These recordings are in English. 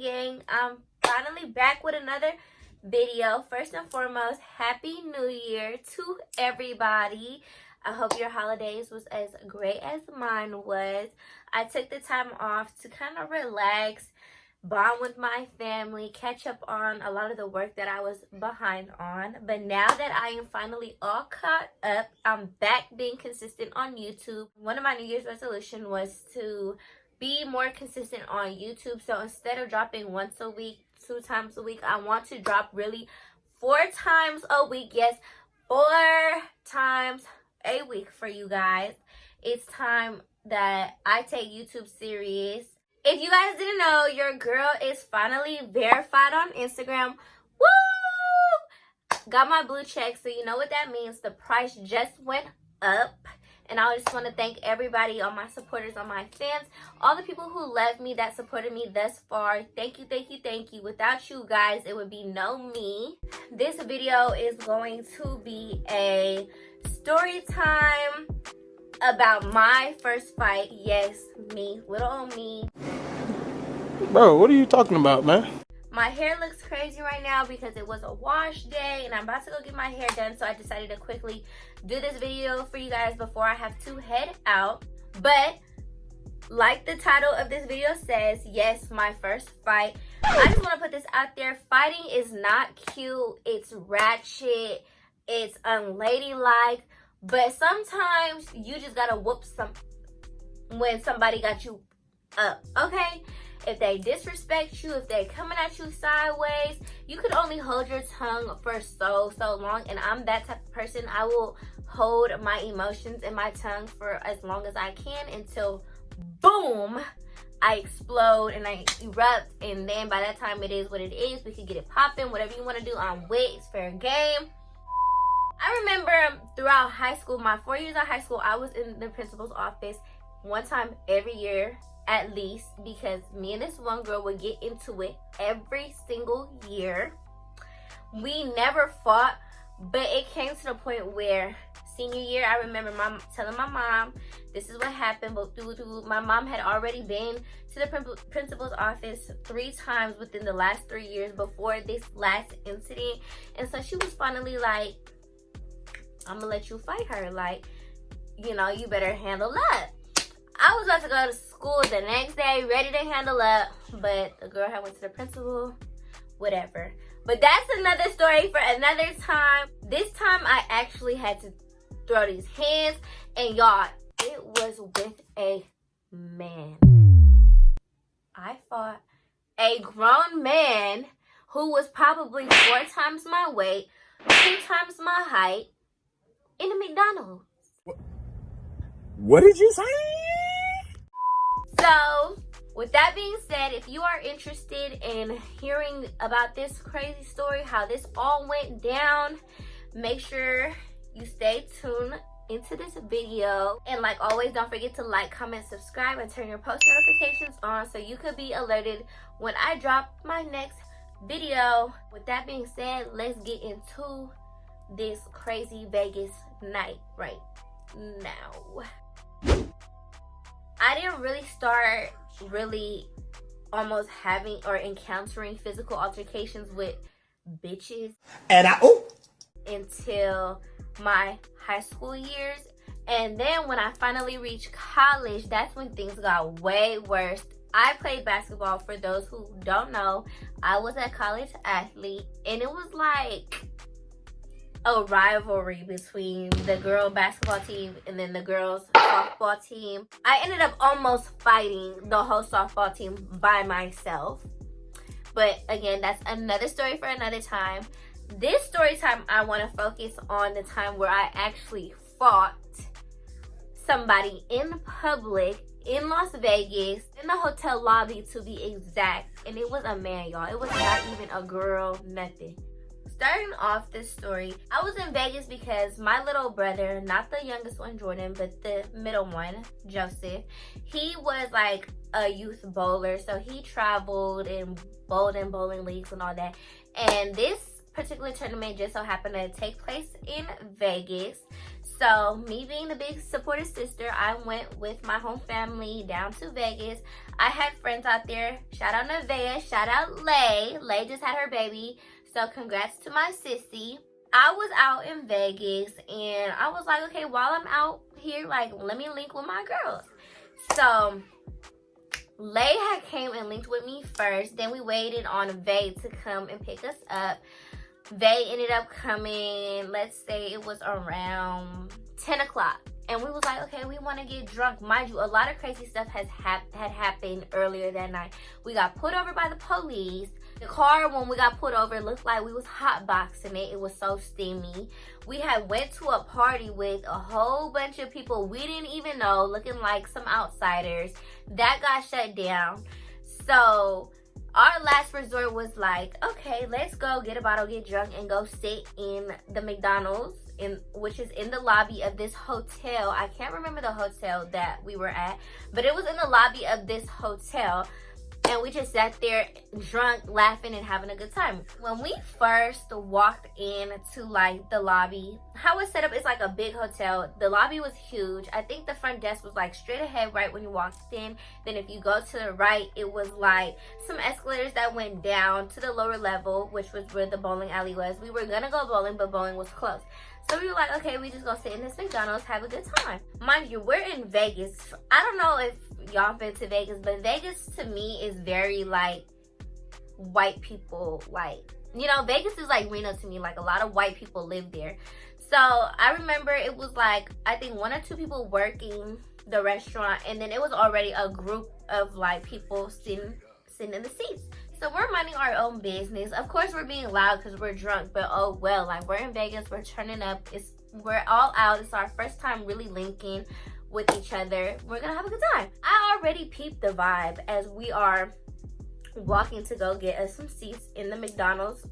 gang. I'm finally back with another video. First and foremost, Happy New Year to everybody. I hope your holidays was as great as mine was. I took the time off to kind of relax, bond with my family, catch up on a lot of the work that I was behind on. But now that I am finally all caught up, I'm back being consistent on YouTube. One of my New Year's resolution was to be more consistent on YouTube. So instead of dropping once a week, 2 times a week, I want to drop really 4 times a week. Yes, 4 times a week for you guys. It's time that I take YouTube serious. If you guys didn't know, your girl is finally verified on Instagram. Woo! Got my blue check, so you know what that means. The price just went up. And I just want to thank everybody, all my supporters, all my fans, all the people who loved me, that supported me thus far. Thank you, thank you, thank you. Without you guys, it would be no me. This video is going to be a story time about my first fight. Yes, me, little old me. Bro, what are you talking about, man? My hair looks crazy right now because it was a wash day and I'm about to go get my hair done, so I decided to quickly do this video for you guys before I have to head out. But like the title of this video says, yes, my first fight. I just want to put this out there. Fighting is not cute. It's ratchet. It's unladylike. But sometimes you just gotta whoop when somebody got you up, okay? If they disrespect you, if they're coming at you sideways, you could only hold your tongue for so long. And I'm that type of person. I will hold my emotions in my tongue for as long as I can until, boom, I explode and I erupt. And then by that time, it is what it is. We can get it popping. Whatever you want to do, I'm with. It's fair game. I remember throughout high school, my 4 years of high school, I was in the principal's office one time every year, at least, because me and this one girl would get into it every single year. We never fought, but it came to the point where senior year, I remember telling my mom, this is what happened. But my mom had already been to the principal's office 3 times within the last 3 years before this last incident. And so she was finally like, I'm gonna let you fight her. Like, you know, you better handle up. I was about to go to school the next day, ready to handle up, but the girl had went to the principal, whatever. But that's another story for another time. This time I actually had to throw these hands, and y'all, it was with a man. I fought a grown man who was probably 4 times my weight, 2 times my height, in a McDonald's. What did you say? So, with that being said, if you are interested in hearing about this crazy story, how this all went down, make sure you stay tuned into this video. And like always, don't forget to like, comment, subscribe, and turn your post notifications on so you could be alerted when I drop my next video. With that being said, let's get into this crazy Vegas night right now. I didn't really start almost having or encountering physical altercations with bitches until my high school years. And then when I finally reached college, that's when things got way worse. I played basketball. For those who don't know, I was a college athlete, and it was like a rivalry between the girl basketball team and then the girls softball team. I ended up almost fighting the whole softball team by myself. But again, that's another story for another time. This story time, I want to focus on the time where I actually fought somebody in public in Las Vegas, in the hotel lobby to be exact. And it was a man, y'all. It was not even a girl, nothing. Starting off this story, I was in Vegas because my little brother, not the youngest one, Jordan, but the middle one, Joseph, he was like a youth bowler. So he traveled and bowled in bowling leagues and all that. And this particular tournament just so happened to take place in Vegas. So me being the big supportive sister, I went with my home family down to Vegas. I had friends out there. Shout out Nevaeh, shout out Lay. Lay just had her baby, so congrats to my sissy. I was out in Vegas and I was like, okay, while I'm out here, like, let me link with my girls. So Lay had came and linked with me first. Then we waited on Vay to come and pick us up. Vay ended up coming, let's say it was around 10 o'clock. And we was like, okay, we want to get drunk. Mind you, a lot of crazy stuff had happened earlier that night. We got pulled over by the police. The car, when we got pulled over, looked like we was hotboxing it. It was so steamy. We had went to a party with a whole bunch of people we didn't even know, looking like some outsiders. That got shut down. So our last resort was like, okay, let's go get a bottle, get drunk, and go sit in the McDonald's, which is in the lobby of this hotel. I can't remember the hotel that we were at, but it was in the lobby of this hotel. And we just sat there drunk, laughing, and having a good time. When we first walked into like the lobby, how it's set up is like a big hotel. The lobby was huge. I think the front desk was like straight ahead right when you walked in. Then if you go to the right, it was like some escalators that went down to the lower level, which was where the bowling alley was. We were gonna go bowling, but bowling was closed. So we were like, okay, we just go sit in this McDonald's, have a good time. Mind you, we're in Vegas. I don't know if y'all been to Vegas, but Vegas to me is very like white people. Like, you know, Vegas is like Reno to me. Like, a lot of white people live there. So I remember it was like, I think 1 or 2 people working the restaurant, and then it was already a group of like people sitting in the seats. So we're minding our own business. Of course, we're being loud because we're drunk, but oh well. Like, we're in Vegas, we're turning up. We're all out. It's our first time really linking with each other. We're gonna have a good time. I already peeped the vibe as we are walking to go get us some seats in the McDonald's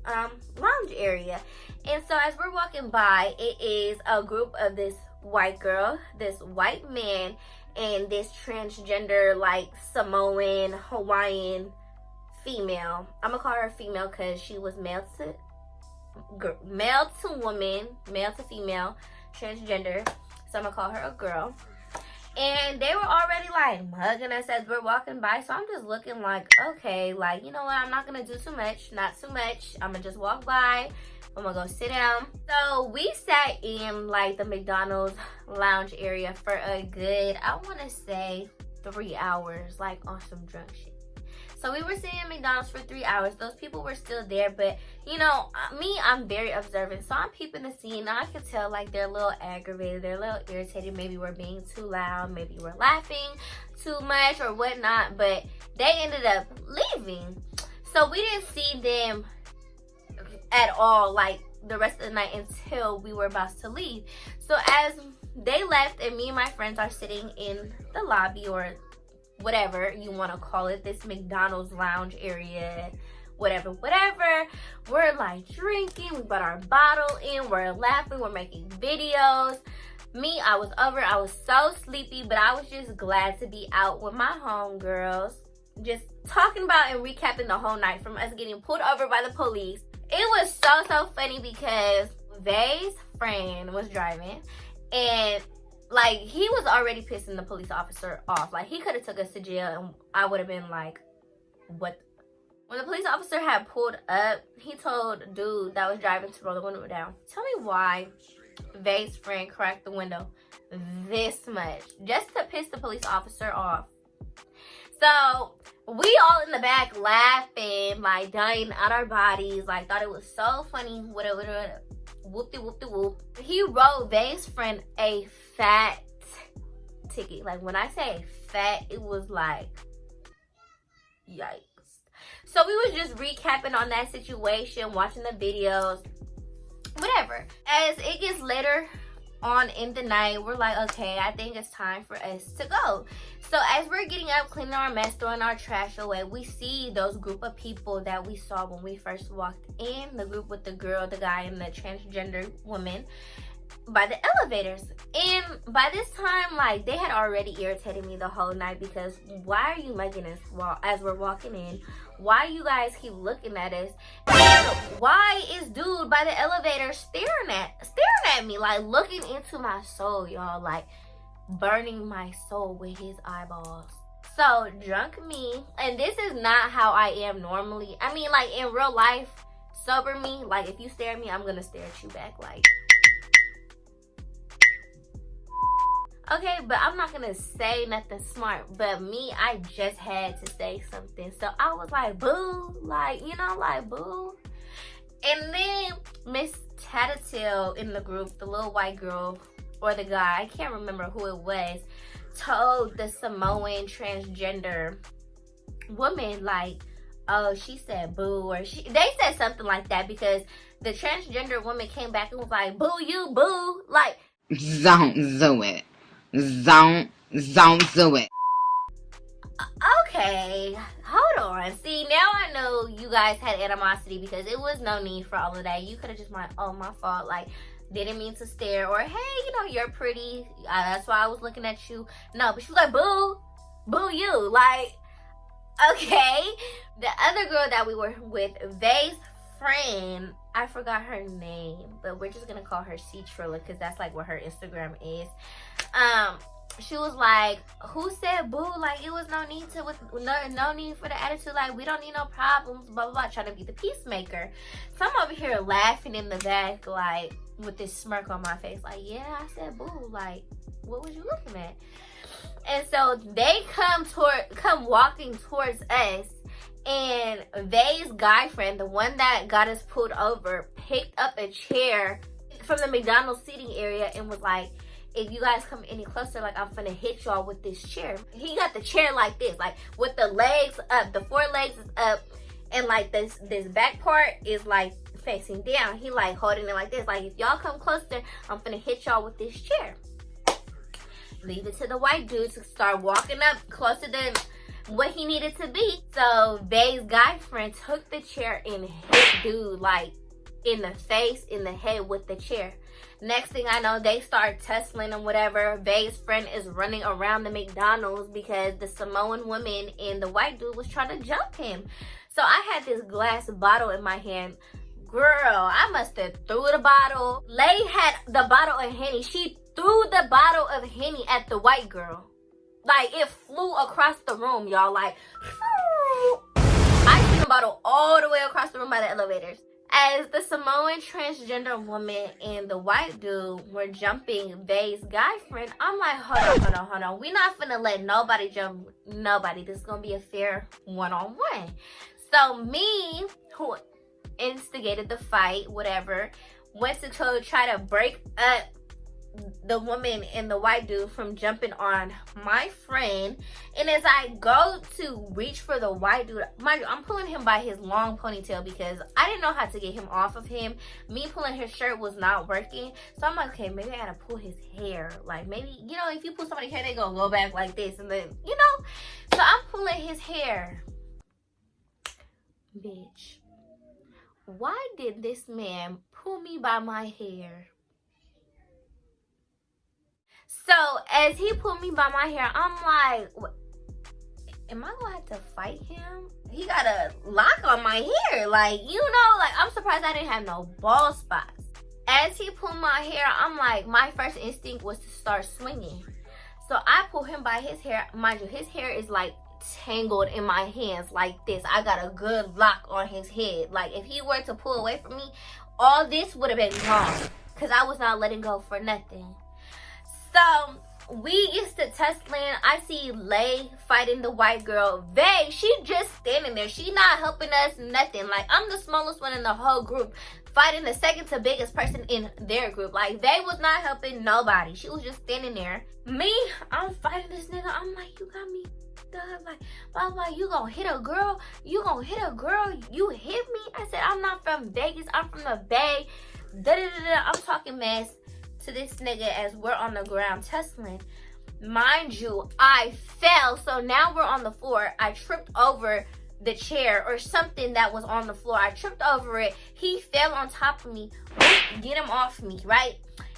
lounge area. And so as we're walking by, it is a group of this white girl, this white man, and this transgender like Samoan, Hawaiian female. I'm gonna call her female because she was male to woman, male to female, transgender. So I'm gonna call her a girl. And they were already like mugging us as we're walking by. So I'm just looking like, okay, like, you know what? I'm not gonna do too much, not too much. I'm gonna just walk by. I'm gonna go sit down. So we sat in like the McDonald's lounge area for a good, I wanna say 3 hours, like on some drunk shit. So we were sitting at McDonald's for 3 hours. Those people were still there, but you know, me, I'm very observant. So I'm peeping the scene. I could tell like they're a little aggravated, they're a little irritated. Maybe we're being too loud, maybe we're laughing too much or whatnot, but they ended up leaving. So we didn't see them at all like the rest of the night until we were about to leave. So as they left and me and my friends are sitting in the lobby, or whatever you want to call it, this McDonald's lounge area, whatever, we're like drinking, we brought our bottle in, we're laughing, we're making videos. Me, I was so sleepy, but I was just glad to be out with my homegirls, just talking about and recapping the whole night from us getting pulled over by the police. It was so funny because Vay's friend was driving, and like, he was already pissing the police officer off. Like, he could have took us to jail and I would have been like, what? When the police officer had pulled up, he told dude that was driving to roll the window down. Tell me why Vay's friend cracked the window this much just to piss the police officer off. So we all in the back laughing, like dying out our bodies, like thought it was so funny. Whoop-de-whoop-de-whoop. He wrote Vay's friend a fat ticket. Like, when I say fat, it was like, yikes. So we was just recapping on that situation, watching the videos, whatever. As it gets later on in the night, we're like, okay, I think it's time for us to go. So as we're getting up, cleaning our mess, throwing our trash away, we see those group of people that we saw when we first walked in, the group with the girl, the guy, and the transgender woman by the elevators. And by this time, like, they had already irritated me the whole night because why are you making us walk as we're walking in? Why you guys keep looking at us? And why is dude by the elevator staring at me, like looking into my soul, y'all, like burning my soul with his eyeballs. So drunk me, and this is not how I am normally. I mean, like in real life, sober me, like if you stare at me, I'm gonna stare at you back, like. Okay, but I'm not gonna say nothing smart, but me, I just had to say something. So I was like, boo, like, you know, like, boo. And then Miss Tattletale in the group, the little white girl, or the guy, I can't remember who it was, told the Samoan transgender woman, like, oh, she said boo, or they said something like that, because the transgender woman came back and was like, boo you, boo, like, don't do it. Don't do it. Okay, hold on. See, now I know you guys had animosity because it was no need for all of that. You could have just been like, oh, my fault, like, didn't mean to stare, or hey, you know, you're pretty, that's why I was looking at you. No, but she was like, boo, boo you, like, okay. The other girl that we were with, Vay's friend, I forgot her name, but we're just gonna call her C Trilla because that's like what her Instagram is. She was like, who said boo? Like, it was no need to, no need for the attitude, like, we don't need no problems, blah blah blah, trying to be the peacemaker. So I'm over here laughing in the back, like, with this smirk on my face, like, yeah, I said boo, like, what was you looking at? And so they come walking towards us, and Vay's guy friend, the one that got us pulled over, picked up a chair from the McDonald's seating area and was like, if you guys come any closer, like, I'm finna hit y'all with this chair. He got the chair like this, like with the legs up, the four legs is up, and like this back part is like facing down. He like holding it like this, like, if y'all come closer, I'm finna hit y'all with this chair. Leave it to the white dude to start walking up closer than what he needed to be. So Vay's guy friend took the chair and hit dude like in the face, in the head with the chair. Next thing I know, they start tussling and whatever. Vay's friend is running around the McDonald's because the Samoan woman and the white dude was trying to jump him. So I had this glass bottle in my hand. Girl, I must have threw the bottle. Lay had the bottle of Henny. She threw the bottle of Henny at the white girl. Like, it flew across the room, y'all. Like, I seen the bottle all the way across the room by the elevators. As the Samoan transgender woman and the white dude were jumping Vay's guy friend, I'm like, hold on. We're not finna let nobody jump nobody. This is gonna be a fair one-on-one. So me, who instigated the fight, whatever, went to try to break up the woman and the white dude from jumping on my friend. And as I go to reach for the white dude, mind you, I'm pulling him by his long ponytail because I didn't know how to get him off of him. Me pulling his shirt was not working. So I'm like, okay, maybe I gotta pull his hair. Like, maybe, you know, if you pull somebody's hair, they gonna go back like this, and then, you know. So I'm pulling his hair. Bitch, why did this man pull me by my hair? So as he pulled me by my hair, I'm like, what? Am I gonna have to fight him? He got a lock on my hair, like, you know, like, I'm surprised I didn't have no bald spots. As he pulled my hair, I'm like, my first instinct was to start swinging. So I pull him by his hair. Mind you, his hair is like tangled in my hands like this. I got a good lock on his head. Like, if he were to pull away from me, all this would have been gone because I was not letting go for nothing. So we used to tussling. I see Lay fighting the white girl. Vay, she just standing there. She not helping us nothing. Like, I'm the smallest one in the whole group, fighting the second to biggest person in their group. Like, Vay was not helping nobody. She was just standing there. Me, I'm fighting this nigga. I'm like, you got me done. Like, blah, blah, you gonna hit a girl? You gonna hit a girl? You hit me? I said, I'm not from Vegas. I'm from the Bay. Da-da-da-da. I'm talking mess to this nigga as we're on the ground tussling. Mind you, I fell. So now we're on the floor. I tripped over the chair or something that was on the floor. I tripped over it. He fell on top of me. Get him off me, right?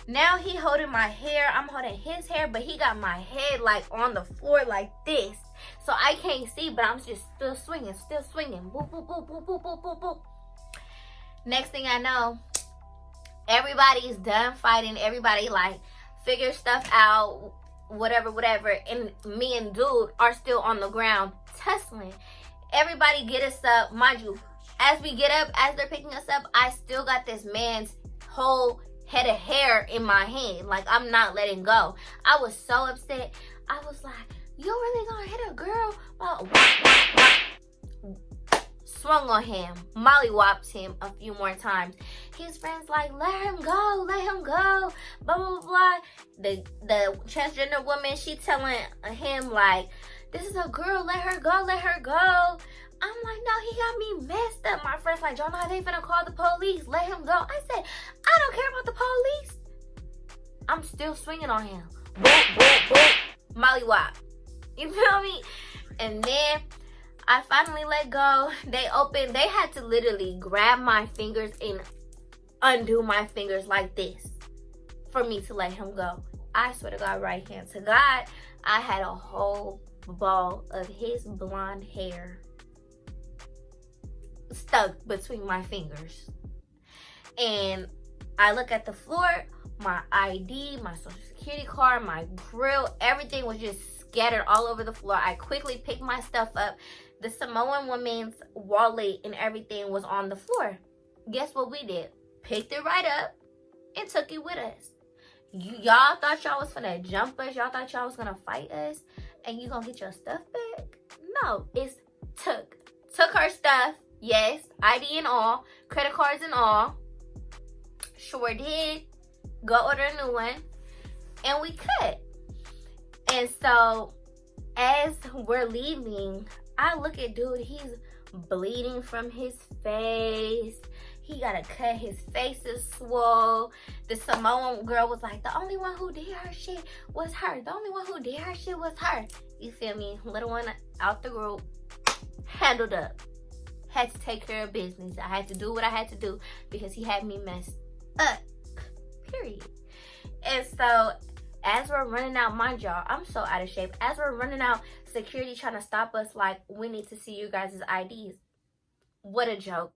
Now he holding my hair, I'm holding his hair, but he got my head like on the floor like this. So I can't see, but I'm just still swinging. Boop, boop, boop, boop, boop, boop, boop, boop. Next thing I know, everybody's done fighting. Everybody like figure stuff out, whatever. And me and dude are still on the ground tussling. Everybody get us up. Mind you, as we get up, as they're picking us up, I still got this man's whole head of hair in my hand. Like, I'm not letting go. I was so upset. I was like, you really gonna hit a girl? Swung on him, mollywopped him a few more times. His friends like, let him go, blah, blah, blah. The transgender woman, she telling him like, this is a girl, let her go. I'm like, no, he got me messed up. My friend's like, y'all know they finna call the police, let him go. I said, I don't care about the police. I'm still swinging on him. Boop, mollywop. You feel me? And then I finally let go. They had to literally grab my fingers and undo my fingers like this for me to let him go. I swear to God, right hand to God, I had a whole ball of his blonde hair stuck between my fingers. And I look at the floor, my ID, my social security card, my grill, everything was just scattered all over the floor. I quickly picked my stuff up. The Samoan woman's wallet and everything was on the floor. Guess what we did? Picked it right up and took it with us. Y'all thought y'all was gonna jump us. Y'all thought y'all was gonna fight us and you gonna get your stuff back? No, it's took her stuff. Yes, ID and all, credit cards and all. Sure did. Go order a new one. And we cut. And so as we're leaving, I look at dude, he's bleeding from his face. He got a cut, his face is swole. The Samoan girl was like, the only one who did her shit was her. You feel me? Little one out the group, handled up. Had to take care of business. I had to do what I had to do because he had me messed up. Period. And so as we're running out, mind y'all, I'm so out of shape. As we're running out, security trying to stop us like, we need to see you guys' IDs. What a joke.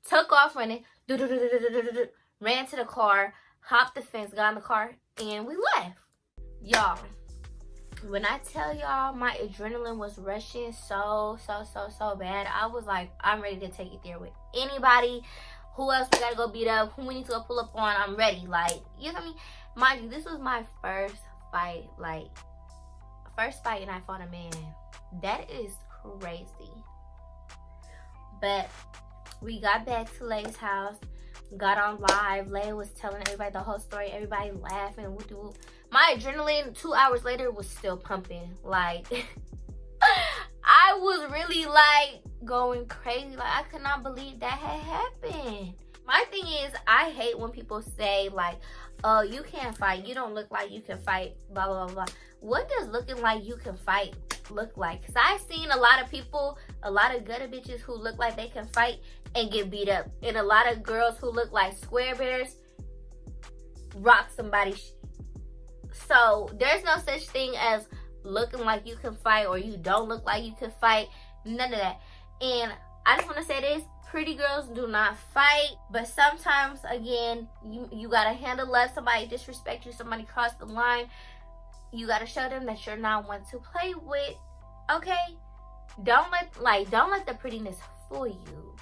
Took off running, ran to the car, hopped the fence, got in the car, and we left. Y'all, when I tell y'all my adrenaline was rushing so bad, I was like, I'm ready to take it there with anybody. Who else we gotta go beat up? Who we need to go pull up on? I'm ready. Like, you know me? Mind you, this was my first fight. Like, first fight and I fought a man. That is crazy. But we got back to Lay's house, got on live. Lay was telling everybody the whole story, everybody laughing. My adrenaline 2 hours later was still pumping. Like, I was really like going crazy. Like, I could not believe that had happened. My thing is, I hate when people say like, oh, you can't fight, you don't look like you can fight, blah blah blah. What does looking like you can fight look like? Because I've seen a lot of people, a lot of gutter bitches who look like they can fight and get beat up, and a lot of girls who look like square bears rock somebody. So there's no such thing as looking like you can fight or you don't look like you can fight. None of that. And I just want to say this, pretty girls do not fight, but sometimes, again, you gotta handle up. Somebody disrespect you, somebody cross the line, you gotta show them that you're not one to play with. Okay, don't let the prettiness fool you,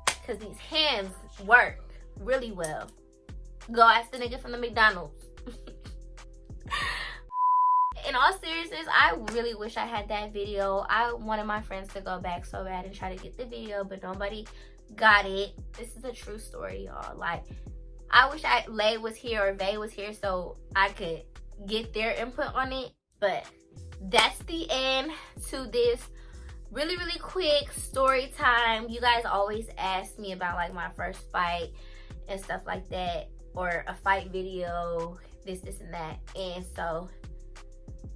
because these hands work really well. Go ask the nigga from the McDonald's. In all seriousness, I really wish I had that video. I wanted my friends to go back so bad and try to get the video, but nobody got it. This is a true story, y'all. Like, I wish Lay was here or Vay was here so I could get their input on it. But that's the end to this really quick story time. You guys always ask me about like my first fight and stuff like that, or a fight video, this and that. And so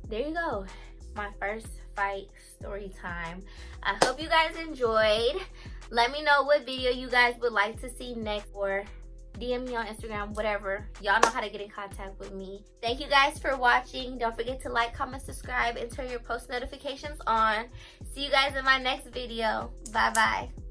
there you go, my first fight story time. I hope you guys enjoyed. Let me know what video you guys would like to see next, or DM me on Instagram, whatever. Y'all know how to get in contact with me. Thank you guys for watching. Don't forget to like, comment, subscribe, and turn your post notifications on. See you guys in my next video. Bye bye.